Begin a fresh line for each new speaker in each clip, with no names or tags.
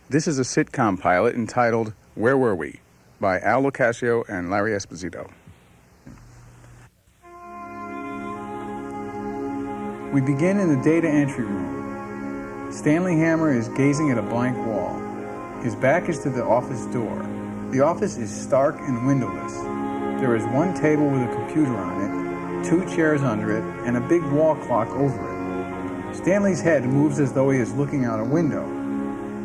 This is a sitcom pilot entitled Where Were We? By LoCascio and Larry Esposito. We begin in the data entry room. Stanley Hammer is gazing at a blank wall. His back is to the office door. The office is stark and windowless. There is one table with a computer on it, 2 chairs under it, and a big wall clock over it. Stanley's head moves as though he is looking out a window.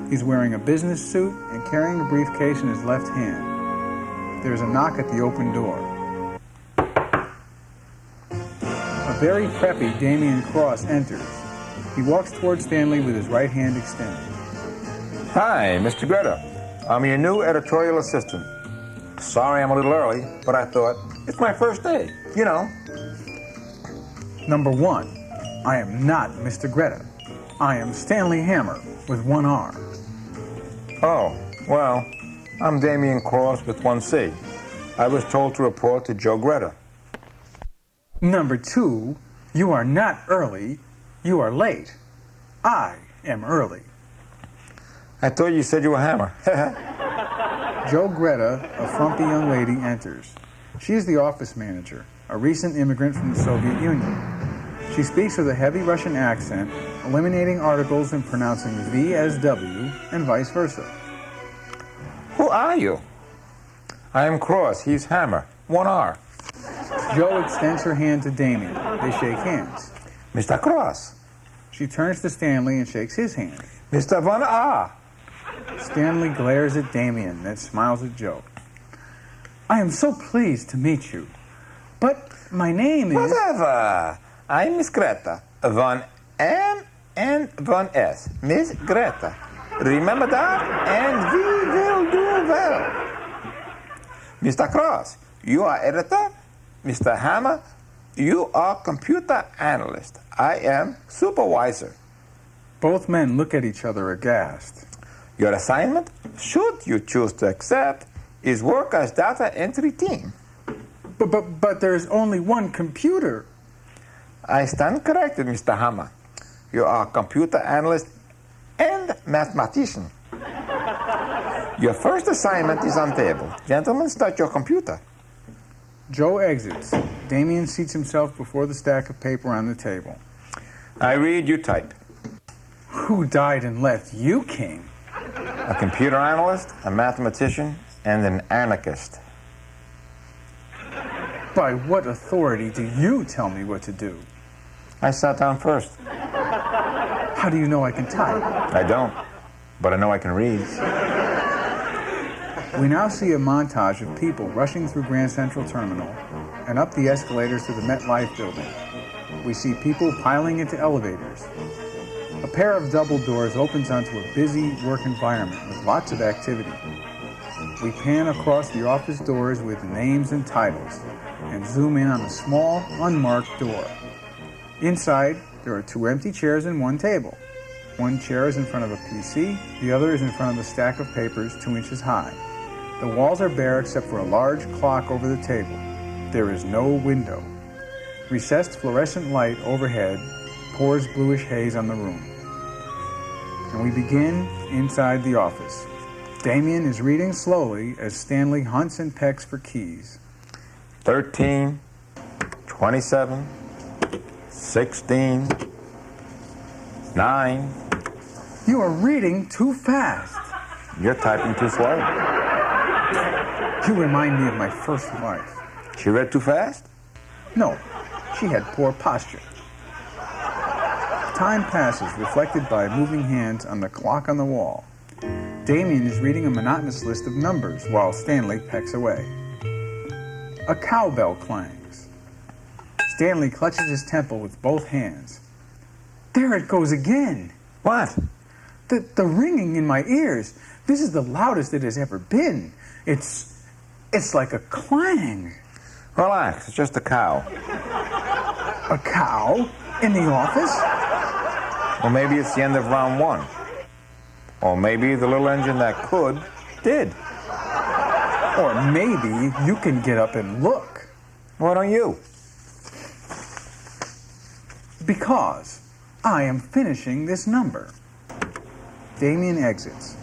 He's wearing a business suit and carrying a briefcase in his left hand. There is a knock at the open door. A very preppy Damien Cross enters. He walks towards Stanley with his right hand extended.
Hi, Mr. Greta. I'm your new editorial assistant. Sorry I'm a little early, but I thought, it's my first day, you know.
Number 1, I am not Mr. Greta. I am Stanley Hammer with 1 R.
Oh, well, I'm Damien Cross with 1 C. I was told to report to Joe Greta.
Number 2, you are not early, you are late. I am early.
I thought you said you were Hammer.
Joe Greta, a frumpy young lady, enters. She is the office manager, a recent immigrant from the Soviet Union. She speaks with a heavy Russian accent, eliminating articles and pronouncing V as W, and vice versa.
Who are you? I am Cross, he's Hammer, 1 R.
Joe extends her hand to Damien. They shake hands.
Mr. Cross.
She turns to Stanley and shakes his hand.
Mr. 1 R.
Stanley glares at Damien, then smiles at Joe. I am so pleased to meet you, but my name is...
Whatever. I'm Miss Greta, 1 M and 1 S. Miss Greta. Remember that? And we will do well. Mr. Cross, you are editor. Mr. Hammer, you are computer analyst. I am supervisor.
Both men look at each other aghast.
Your assignment, should you choose to accept, is work as data entry team.
But there's only 1 computer.
I stand corrected, Mr. Hammer. You are computer analyst and mathematician. Your first assignment is on table. Gentlemen, start your computer.
Joe exits. Damien seats himself before the stack of paper on the table.
I read, you type.
Who died and left you, King?
A computer analyst, a mathematician, and an anarchist.
By what authority do you tell me what to do?
I sat down first.
How do you know I can type?
I don't, but I know I can read.
We now see a montage of people rushing through Grand Central Terminal and up the escalators to the MetLife building. We see people piling into elevators. A pair of double doors opens onto a busy work environment with lots of activity. We pan across the office doors with names and titles and zoom in on a small, unmarked door. Inside, there are 2 empty chairs and 1 table. 1 chair is in front of a PC, the other is in front of a stack of papers 2 inches high. The walls are bare except for a large clock over the table. There is no window. Recessed fluorescent light overhead pours bluish haze on the room. And we begin inside the office. Damien is reading slowly as Stanley hunts and pecks for keys.
13, 27, 16, 9.
You are reading too fast.
You're typing too slow.
You remind me of my first wife.
She read too fast?
No, she had poor posture. Time passes, reflected by moving hands on the clock on the wall. Damien is reading a monotonous list of numbers while Stanley pecks away. A cowbell clangs. Stanley clutches his temple with both hands. There it goes again.
What?
The ringing in my ears. This is the loudest it has ever been. It's like a clang.
Relax, it's just a cow.
A cow? In the office?
Or maybe it's the end of round 1. Or maybe the little engine that could, did.
Or maybe you can get up and look.
Why don't you?
Because I am finishing this number. Damien exits.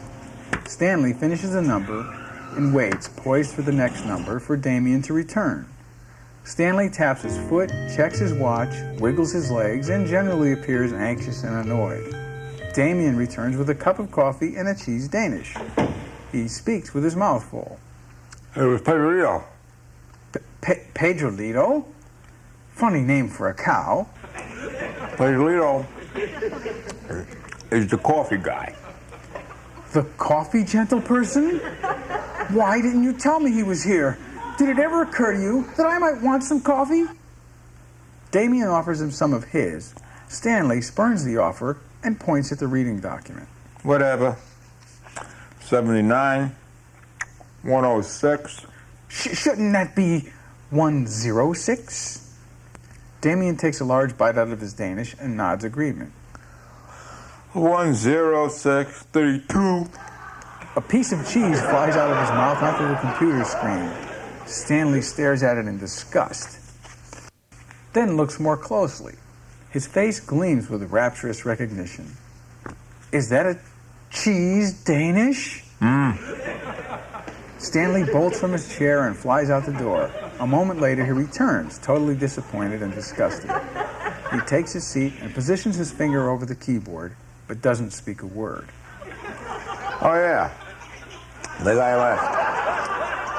Stanley finishes a number and waits, poised for the next number, for Damien to return. Stanley taps his foot, checks his watch, wiggles his legs, and generally appears anxious and annoyed. Damien returns with a cup of coffee and a cheese Danish. He speaks with his mouth full.
It was Pedrito.
Pedrolito? Funny name for a cow.
Pedrito is the coffee guy.
The coffee gentleperson? Why didn't you tell me he was here? Did it ever occur to you that I might want some coffee? Damien offers him some of his. Stanley spurns the offer and points at the reading document.
Whatever. 79, 106.
Shouldn't that be 106? Damien takes a large bite out of his Danish and nods agreement.
10632.
A piece of cheese flies out of his mouth onto the computer screen. Stanley stares at it in disgust, then looks more closely. His face gleams with rapturous recognition. Is that a cheese Danish? Stanley bolts from his chair and flies out the door. A moment later, he returns, totally disappointed and disgusted. He takes his seat and positions his finger over the keyboard, but doesn't speak a word.
Oh, yeah. The guy left.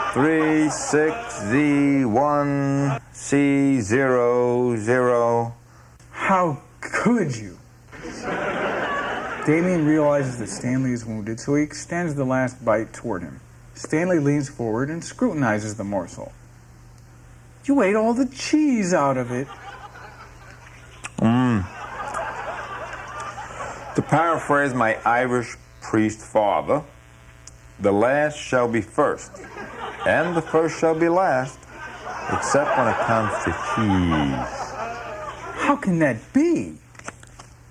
36Z1C00.
How could you? Damien realizes that Stanley is wounded, so he extends the last bite toward him. Stanley leans forward and scrutinizes the morsel. You ate all the cheese out of it.
To paraphrase my Irish priest father, the last shall be first, and the first shall be last, except when it comes to cheese.
How can that be?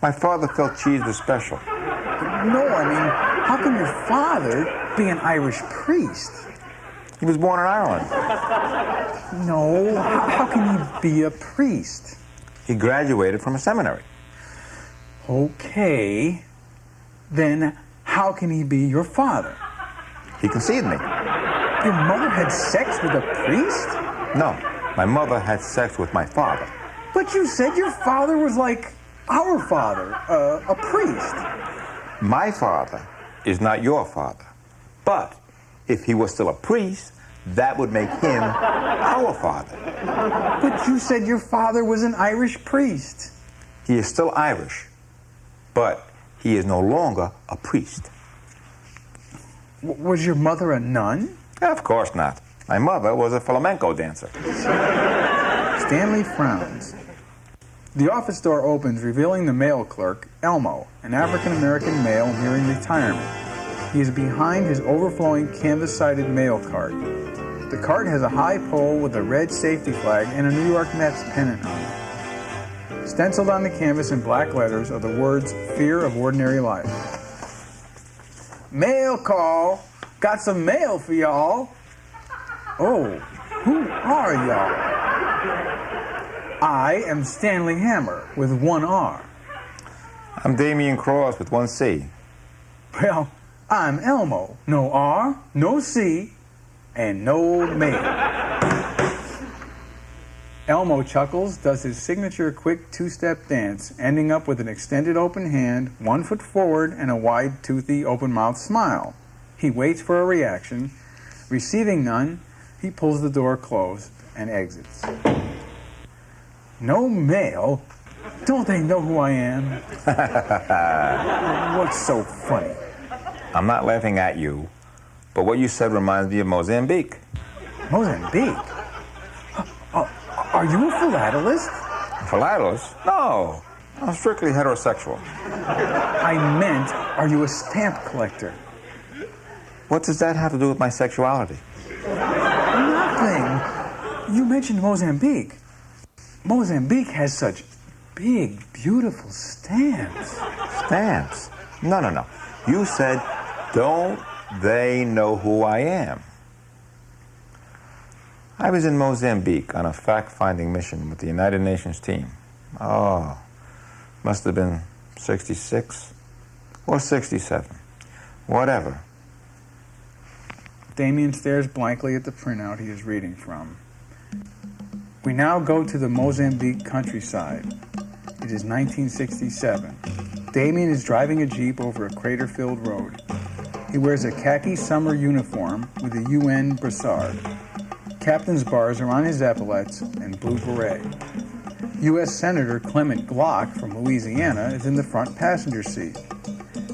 My father felt cheese was special.
No, I mean, how can your father be an Irish priest?
He was born in Ireland.
No, how can he be a priest?
He graduated from a seminary.
Okay, then how can he be your father?
He conceived me.
Your mother had sex with a priest?
No, my mother had sex with my father.
But you said your father was like our father, a priest.
My father is not your father. But if he was still a priest, that would make him our father.
But you said your father was an Irish priest.
He is still Irish, but he is no longer a priest.
Was your mother a nun?
Of course not. My mother was a flamenco dancer.
Stanley frowns. The office door opens, revealing the mail clerk, Elmo, an African-American male nearing retirement. He is behind his overflowing canvas-sided mail cart. The cart has a high pole with a red safety flag and a New York Mets pennant on it. Stenciled on the canvas in black letters are the words, "Fear of Ordinary Life." Mail call. Got some mail for y'all. Oh, who are y'all? I am Stanley Hammer with one R.
I'm Damien Cross with one C.
Well, I'm Elmo. No R, no C, and no mail. Elmo chuckles, does his signature quick two-step dance, ending up with an extended open hand, 1 foot forward, and a wide, toothy, open-mouthed smile. He waits for a reaction. Receiving none, he pulls the door closed and exits. No mail? Don't they know who I am? What's so funny?
I'm not laughing at you, but what you said reminds me of Mozambique.
Mozambique? Are you a philatelist?
Philatelist? No, I'm strictly heterosexual.
I meant, are you a stamp collector?
What does that have to do with my sexuality?
Nothing. You mentioned Mozambique. Mozambique has such big, beautiful stamps.
Stamps? No. You said, don't they know who I am? I was in Mozambique on a fact-finding mission with the United Nations team. Oh, must have been 66 or 67. Whatever.
Damien stares blankly at the printout he is reading from. We now go to the Mozambique countryside. It is 1967. Damien is driving a Jeep over a crater-filled road. He wears a khaki summer uniform with a UN brassard. Captain's bars are on his epaulets and blue beret. U.S. Senator Clement Glock from Louisiana is in the front passenger seat.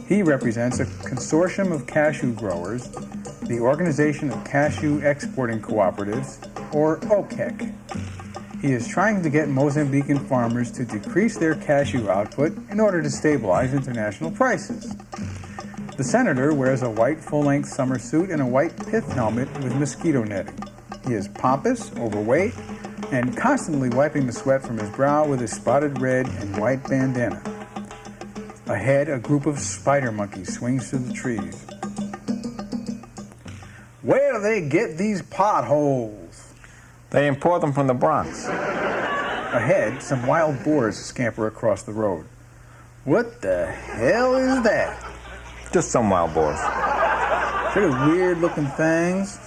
He represents a consortium of cashew growers, the Organization of Cashew Exporting Cooperatives, or OCEC. He is trying to get Mozambican farmers to decrease their cashew output in order to stabilize international prices. The senator wears a white full-length summer suit and a white pith helmet with mosquito netting. He is pompous, overweight, and constantly wiping the sweat from his brow with a spotted red and white bandana. Ahead, a group of spider monkeys swings through the trees. Where do they get these potholes?
They import them from the Bronx.
Ahead, some wild boars scamper across the road. What the hell is that?
Just some wild boars.
Pretty weird-looking things.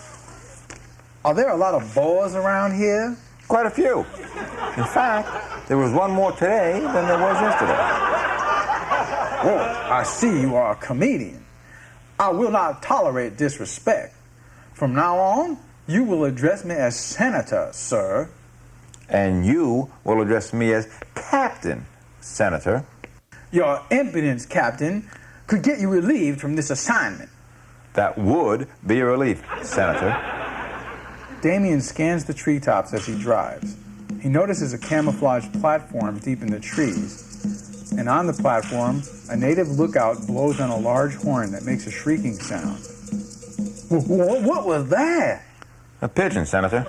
Are there a lot of boars around here?
Quite a few. In fact, there was one more today than there was yesterday.
Oh, I see you are a comedian. I will not tolerate disrespect. From now on, you will address me as Senator, sir.
And you will address me as Captain, Senator.
Your impudence, Captain, could get you relieved from this assignment.
That would be a relief, Senator.
Damien scans the treetops as he drives. He notices a camouflaged platform deep in the trees, and on the platform, a native lookout blows on a large horn that makes a shrieking sound. What was that?
A pigeon, Senator.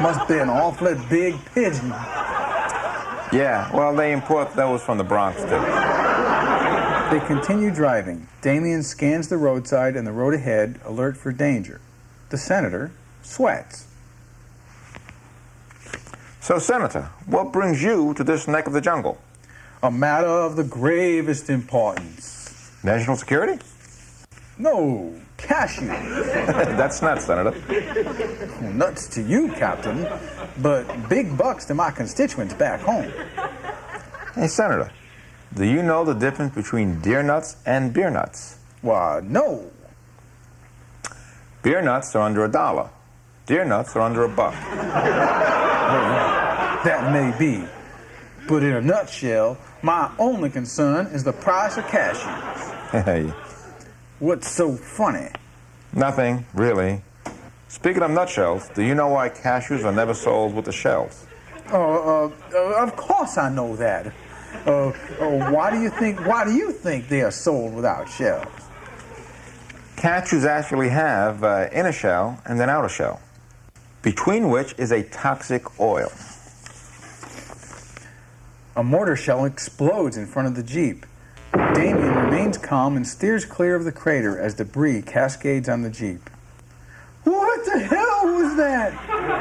Must be an awfully big pigeon.
Yeah, well, they import those from the Bronx, too.
They continue driving. Damien scans the roadside and the road ahead, alert for danger. The senator sweats.
So, Senator, what brings you to this neck of the jungle?
A matter of the gravest importance.
National security?
No, cashew.
That's nuts, Senator.
Well, nuts to you, Captain, but big bucks to my constituents back home.
Hey, Senator, do you know the difference between deer nuts and beer nuts?
Why, no.
Beer nuts are under $1. Deer nuts are under $1.
Well, that may be, but in a nutshell, my only concern is the price of cashews.
Hey.
What's so funny?
Nothing, really. Speaking of nutshells, do you know why cashews are never sold with the shells?
Of course I know that. Why do you think they are sold without shells?
Cashews actually have an inner shell and an outer shell, between which is a toxic oil.
A mortar shell explodes in front of the Jeep. Damien remains calm and steers clear of the crater as debris cascades on the Jeep. What the hell was that?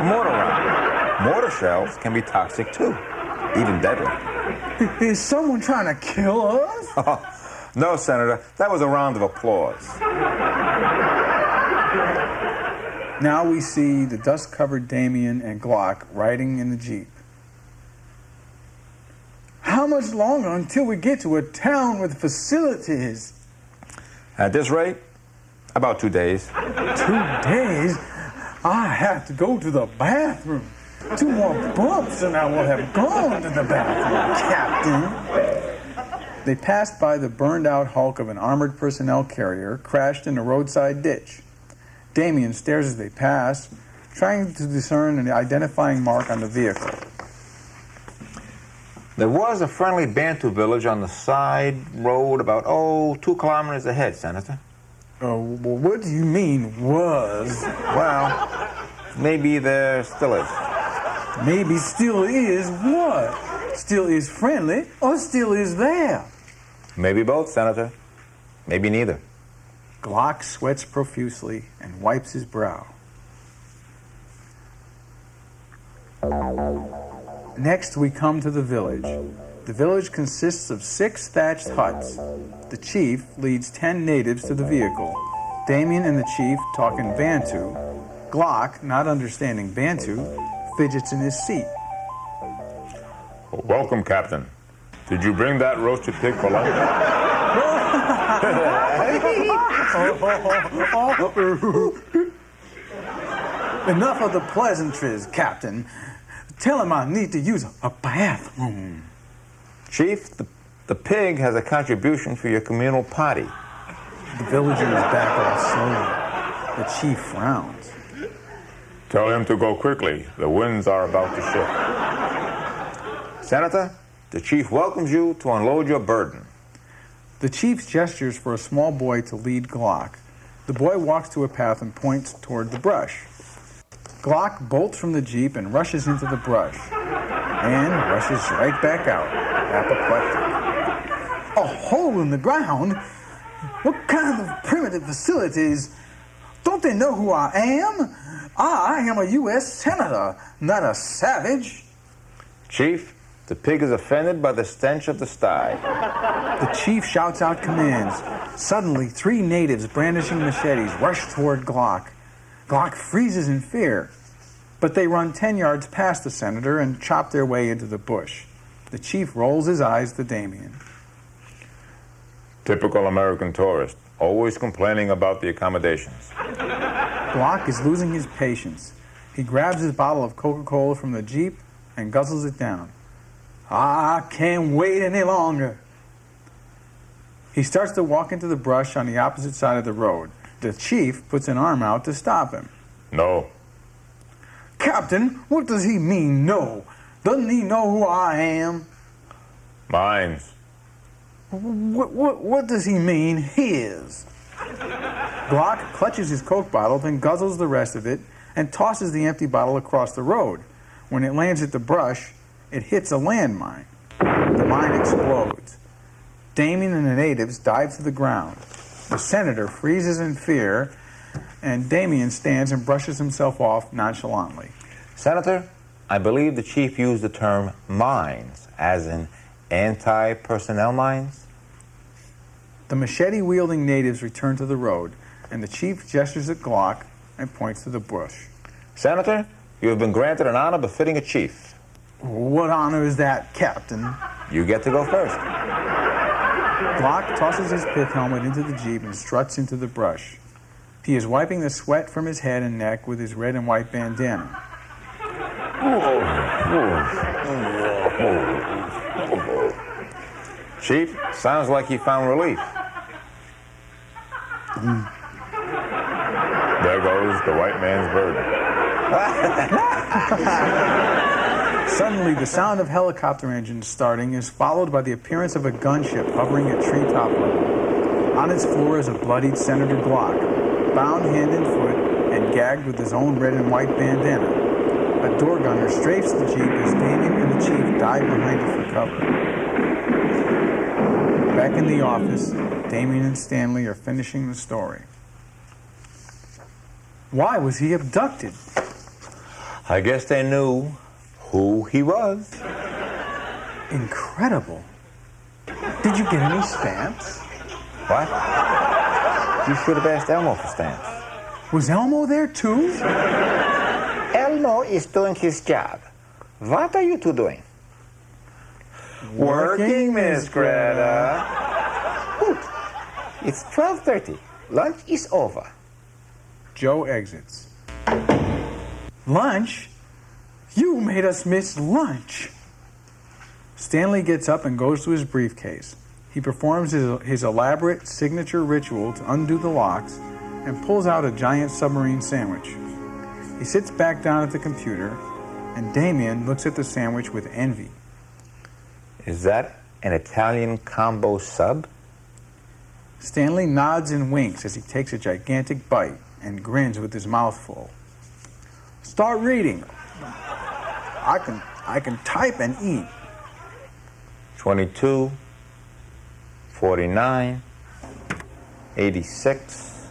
Mortar round. Mortar shells can be toxic too, even deadly.
Is someone trying to kill us?
Oh, no, Senator. That was a round of applause.
Now we see the dust-covered Damien and Glock riding in the Jeep. How much longer until we get to a town with facilities?
At this rate, about 2 days.
2 days? I have to go to the bathroom. 2 more bumps and I will have gone to the bathroom, Captain. They passed by the burned-out hulk of an armored personnel carrier crashed in a roadside ditch. Damien stares as they pass, trying to discern an identifying mark on the vehicle.
There was a friendly Bantu village on the side road about, 2 kilometers ahead, Senator.
Well, what do you mean, was?
Well, maybe there still is.
Maybe still is what? Still is friendly or still is there?
Maybe both, Senator. Maybe neither.
Glock sweats profusely and wipes his brow. Next, we come to the village. The village consists of 6 thatched huts. The chief leads 10 natives to the vehicle. Damien and the chief talk in Bantu. Glock, not understanding Bantu, fidgets in his seat.
Welcome, Captain. Did you bring that roasted pig for lunch?
Enough of the pleasantries, Captain. Tell him I need to use a bathroom.
Chief, the pig has a contribution for your communal potty.
The villagers back off slowly. The chief frowns.
Tell him to go quickly. The winds are about to shift.
Senator, the chief welcomes you to unload your burden.
The chief gestures for a small boy to lead Glock. The boy walks to a path and points toward the brush. Glock bolts from the jeep and rushes into the brush. And rushes right back out, apoplectic. A hole in the ground? What kind of primitive facilities? Don't they know who I am? I am a U.S. Senator, not a savage.
Chief, the pig is offended by the stench of the sty.
The chief shouts out commands. Suddenly, 3 natives brandishing machetes rush toward Glock. Glock freezes in fear, but they run 10 yards past the senator and chop their way into the bush. The chief rolls his eyes to Damien.
Typical American tourist, always complaining about the accommodations.
Glock is losing his patience. He grabs his bottle of Coca-Cola from the jeep and guzzles it down. I can't wait any longer. He starts to walk into the brush on the opposite side of the road. The chief puts an arm out to stop him.
No.
Captain, what does he mean, no? Doesn't he know who I am?
Mines.
What does he mean, his? Glock clutches his Coke bottle, then guzzles the rest of it, and tosses the empty bottle across the road. When it lands at the brush, it hits a landmine. The mine explodes. Damien and the natives dive to the ground. The senator freezes in fear, and Damien stands and brushes himself off nonchalantly.
Senator, I believe the chief used the term mines, as in anti-personnel mines.
The machete-wielding natives return to the road, and the chief gestures at Glock and points to the bush.
Senator, you have been granted an honor befitting a chief.
What honor is that, Captain?
You get to go first.
Glock tosses his pith helmet into the jeep and struts into the brush. He is wiping the sweat from his head and neck with his red and white bandana.
Chief, sounds like he found relief.
There goes the white man's burden.
Suddenly, the sound of helicopter engines starting is followed by the appearance of a gunship hovering at treetop level. On its floor is a bloodied Senator Glock, bound hand and foot and gagged with his own red and white bandana. A door gunner strafes the jeep as Damien and the chief dive behind it for cover. Back in the office, Damien and Stanley are finishing the story. Why was he abducted?
I guess they knew who he was.
Incredible. Did you get any stamps?
What? You should have asked Elmo for stamps.
Was Elmo there too?
Elmo is doing his job. What are you two doing? Working, Miss Greta. Good. It's 12:30. Lunch is over.
Joe exits. Lunch? You made us miss lunch. Stanley gets up and goes to his briefcase. He performs his elaborate signature ritual to undo the locks and pulls out a giant submarine sandwich. He sits back down at the computer, and Damien looks at the sandwich with envy.
Is that an Italian combo sub?
Stanley nods and winks as he takes a gigantic bite and grins with his mouth full. Start reading. I can type and eat.
22, 49, 86.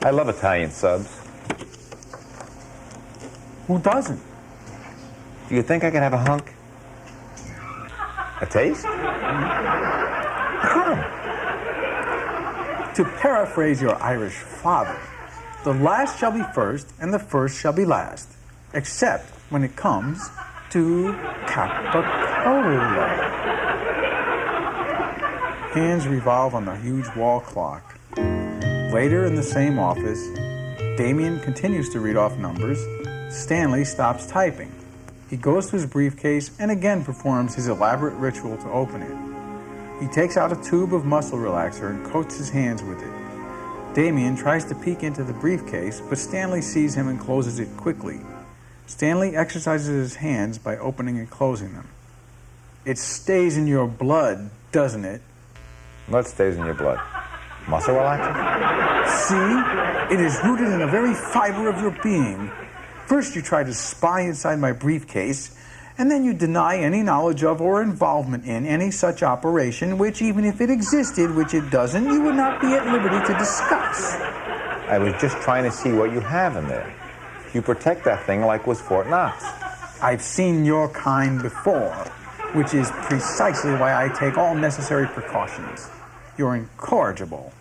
I love Italian subs.
Who doesn't?
Do you think I can have a hunk? A taste? Come.
To paraphrase your Irish father, the last shall be first and the first shall be last, except when it comes to Coca-Cola. Hands revolve on the huge wall clock. Later in the same office, Damien continues to read off numbers. Stanley stops typing. He goes to his briefcase and again performs his elaborate ritual to open it. He takes out a tube of muscle relaxer and coats his hands with it. Damien tries to peek into the briefcase, but Stanley sees him and closes it quickly. Stanley exercises his hands by opening and closing them. It stays in your blood, doesn't it?
What stays in your blood? Muscle relaxer?
See? It is rooted in the very fiber of your being. First you try to spy inside my briefcase, and then you deny any knowledge of or involvement in any such operation, which even if it existed, which it doesn't, you would not be at liberty to discuss.
I was just trying to see what you have in there. You protect that thing like it was Fort Knox.
I've seen your kind before, which is precisely why I take all necessary precautions. You're incorrigible.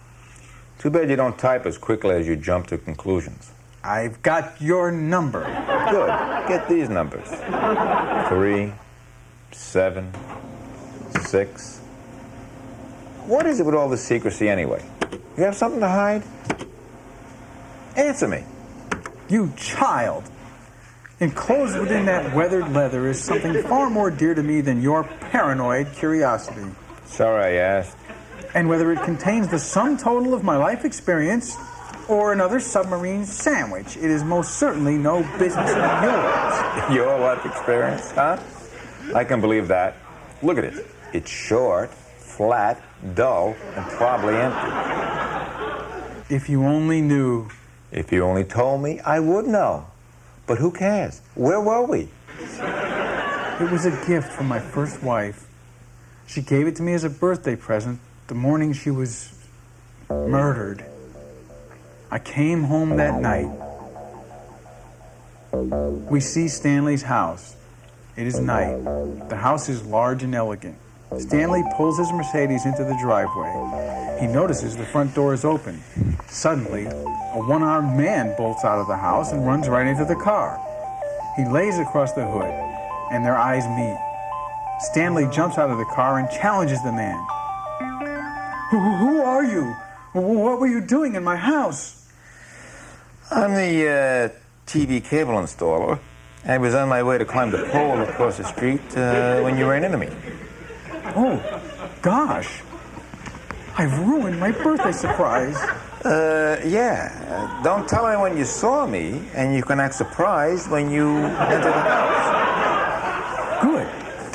Too bad you don't type as quickly as you jump to conclusions.
I've got your number.
Good. Get these numbers. 3, 7, 6. What is it with all this secrecy anyway? You have something to hide? Answer me.
You child. Enclosed within that weathered leather is something far more dear to me than your paranoid curiosity.
Sorry I asked.
And whether it contains the sum total of my life experience or another submarine sandwich, it is most certainly no business of yours.
Your life experience, huh? I can believe that. Look at it. It's short, flat, dull, and probably empty.
If you only knew.
If you only told me, I would know. But who cares? Where were we?
It was a gift from my first wife. She gave it to me as a birthday present the morning she was murdered. I came home that night. We see Stanley's house. It is night. The house is large and elegant. Stanley pulls his Mercedes into the driveway. He notices the front door is open. Suddenly, a one-armed man bolts out of the house and runs right into the car. He lays across the hood, and their eyes meet. Stanley jumps out of the car and challenges the man. Who are you? What were you doing in my house?
I'm the TV cable installer. I was on my way to climb the pole across the street when you ran into me.
Oh, gosh. I've ruined my birthday surprise.
Yeah. Don't tell anyone you saw me, and you can act surprised when you enter the house.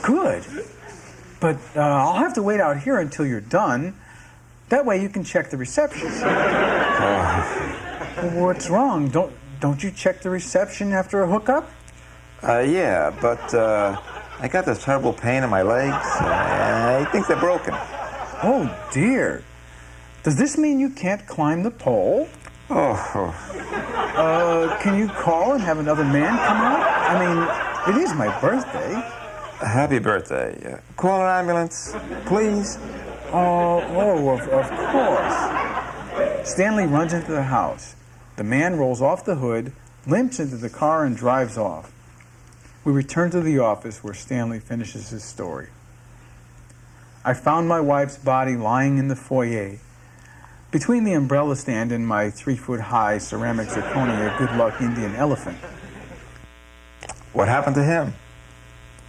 Good. But I'll have to wait out here until you're done. That way you can check the reception. What's wrong? Don't you check the reception after a hookup? Yeah, but I got this terrible pain in my legs. I think they're broken.
Oh, dear. Does this mean you can't climb the pole?
Oh.
Can you call and have another man come out? I mean, it is my birthday.
Happy birthday. Call an ambulance, please.
Of course. Stanley runs into the house. The man rolls off the hood, limps into the car, and drives off. We return to the office where Stanley finishes his story. I found my wife's body lying in the foyer, between the umbrella stand and my 3-foot-high ceramic zirconia Good Luck Indian elephant.
What happened to him?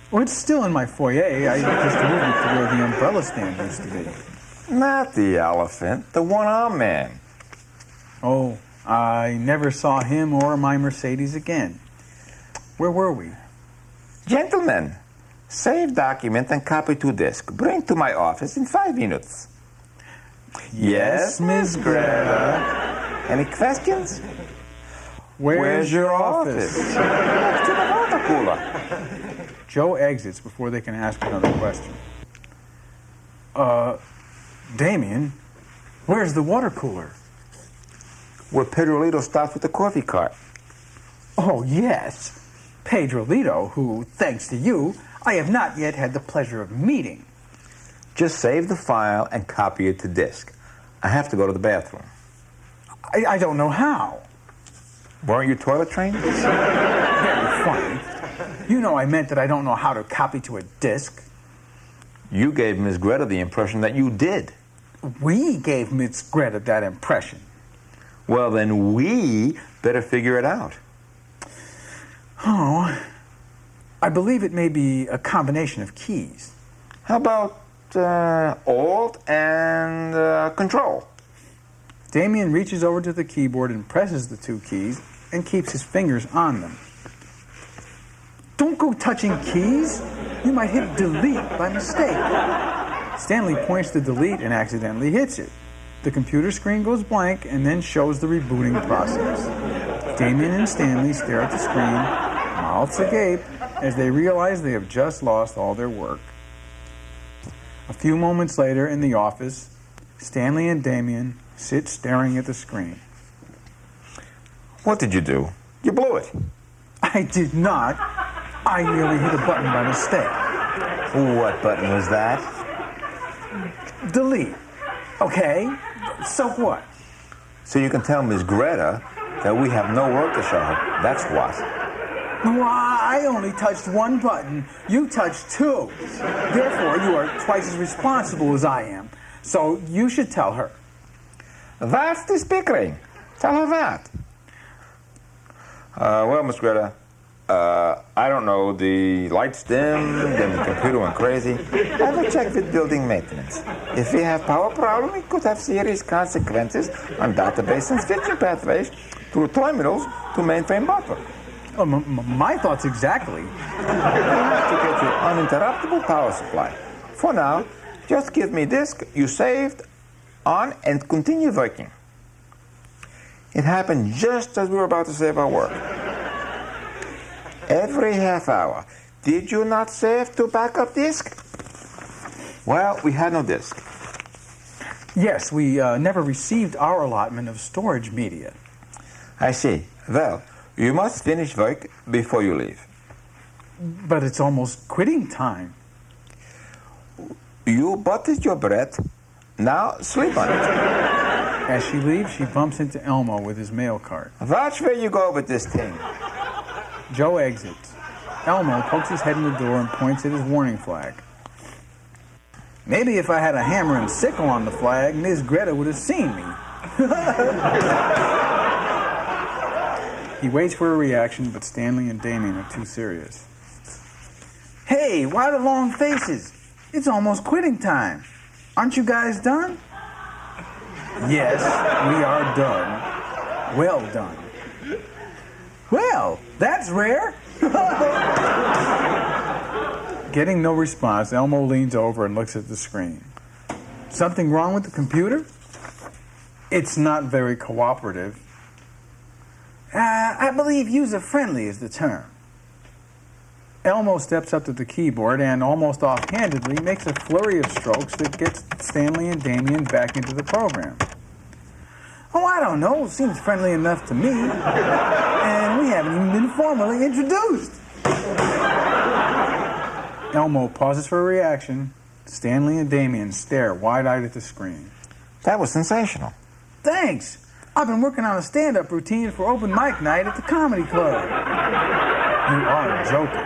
Well, it's still in my foyer. I just moved it to where the umbrella stand used to be.
Not the elephant, the one-armed man.
Oh, I never saw him or my Mercedes again. Where were we?
Gentlemen, save document and copy to disk. Bring to my office in 5 minutes.
Yes, Miss Greta.
Any questions?
Where's your office?
Next to the water cooler.
Joe exits before they can ask another question. Damien, where's the water cooler?
Where Pedrolito stopped with the coffee cart.
Oh, yes. Pedrolito, who, thanks to you, I have not yet had the pleasure of meeting.
Just save the file and copy it to disk. I have to go to the bathroom.
I don't know how.
Weren't you toilet trained?
Very funny. You know I meant that I don't know how to copy to a disk.
You gave Miss Greta the impression that you did.
We gave Miss Greta that impression.
Well, then we better figure it out.
Oh, I believe it may be a combination of keys.
How about Alt and Control?
Damien reaches over to the keyboard and presses the two keys and keeps his fingers on them. Don't go touching keys. You might hit delete by mistake. Stanley points to delete and accidentally hits it. The computer screen goes blank and then shows the rebooting process. Damien and Stanley stare at the screen, mouths agape, as they realize they have just lost all their work. A few moments later in the office, Stanley and Damien sit staring at the screen.
What did you do? You blew it.
I did not. I nearly hit a button by mistake.
What button was that?
Delete. Okay, so what?
So you can tell Miss Greta that we have no work to show her. That's what.
Well, I only touched one button. You touched two. Therefore, you are twice as responsible as I am. So you should tell her.
That's the speakering. Tell her that. Well, Miss Greta, I don't know. The lights dimmed, then the computer went crazy. I will check with building maintenance. If we have power problem, it could have serious consequences on database and switching pathways through terminals to mainframe buffer.
Oh, my thoughts exactly.
You have to get your uninterruptible power supply. For now, just give me disk you saved on and continue working. It happened just as we were about to save our work. Every half hour. Did you not save to backup disk? Well, we had no disk.
Yes, we never received our allotment of storage media.
I see. Well, you must finish work before you leave.
But it's almost quitting time.
You buttered your bread. Now sleep on it.
As she leaves, she bumps into Elmo with his mail cart.
Watch where you go with this thing.
Joe exits. Elmo pokes his head in the door and points at his warning flag. Maybe if I had a hammer and sickle on the flag, Miss Greta would have seen me. He waits for a reaction, but Stanley and Damien are too serious. Hey, why the long faces? It's almost quitting time. Aren't you guys done? Yes, we are done. Well done. Well, that's rare. Getting no response, Elmo leans over and looks at the screen. Something wrong with the computer? It's not very cooperative. I believe user-friendly is the term. Elmo steps up to the keyboard and, almost offhandedly, makes a flurry of strokes that gets Stanley and Damien back into the program. Oh, I don't know. Seems friendly enough to me. And we haven't even been formally introduced. Elmo pauses for a reaction. Stanley and Damien stare wide-eyed at the screen.
That was sensational.
Thanks. I've been working on a stand-up routine for open mic night at the comedy club. You are joking.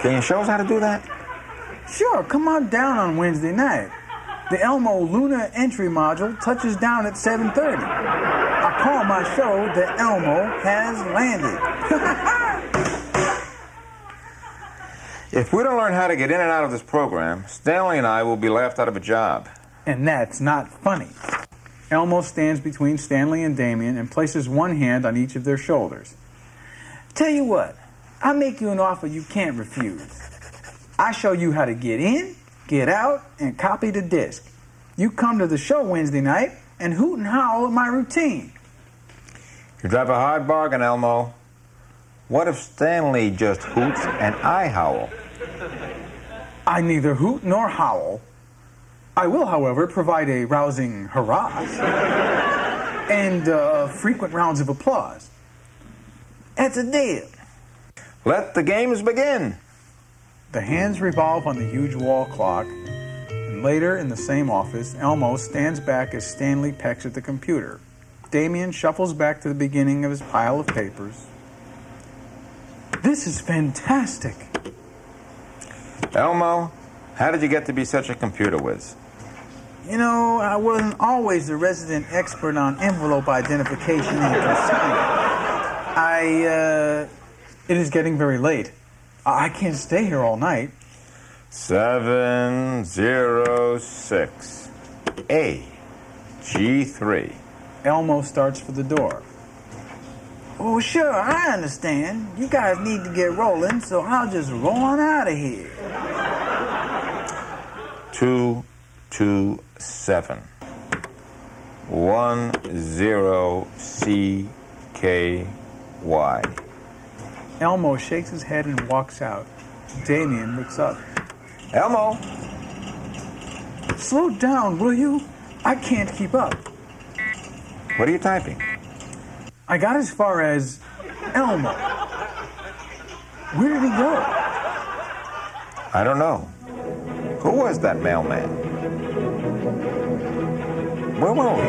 Can you show us how to do that?
Sure, come on down on Wednesday night. The Elmo Luna entry module touches down at 7:30. I call my show The Elmo Has Landed.
If we don't learn how to get in and out of this program, Stanley and I will be laughed out of a job.
And that's not funny. Elmo stands between Stanley and Damien and places one hand on each of their shoulders. Tell you what, I'll make you an offer you can't refuse. I show you how to get in, get out, and copy the disc. You come to the show Wednesday night and hoot and howl at my routine.
You drive a hard bargain, Elmo. What if Stanley just hoots and I howl?
I neither hoot nor howl. I will, however, provide a rousing hurrahs and frequent rounds of applause. That's a deal.
Let the games begin.
The hands revolve on the huge wall clock, and And later, in the same office, Elmo stands back as Stanley pecks at the computer. Damien shuffles back to the beginning of his pile of papers. This is fantastic.
Elmo, how did you get to be such a computer whiz?
You know, I wasn't always the resident expert on envelope identification and consignment. It is getting very late. I can't stay here all night.
706 A G3.
Elmo starts for the door. Oh, sure, I understand. You guys need to get rolling, so I'll just roll on out of here.
227 10CKY.
Elmo shakes his head and walks out. Damien looks up.
Elmo!
Slow down, will you? I can't keep up.
What are you typing?
I got as far as Elmo. Where did he go?
I don't know. Who was that mailman? Where were we?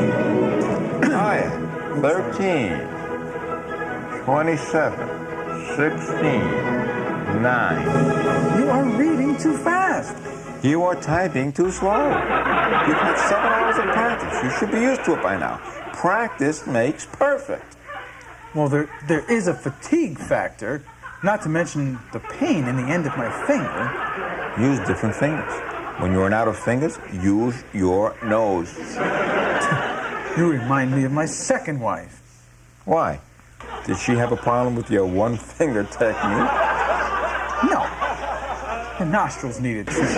Hiya. 13, 27, 16, 9.
You are reading too fast.
You are typing too slow. You've had 7 hours of practice. You should be used to it by now. Practice makes perfect.
Well, there is a fatigue factor, not to mention the pain in the end of my finger.
Use different fingers. When you run out of fingers, use your nose.
You remind me of my second wife.
Why? Did she have a problem with your one-finger technique?
No. Her nostrils needed treatment.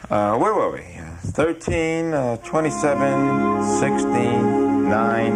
Where were we? 13, 27, 16, 9,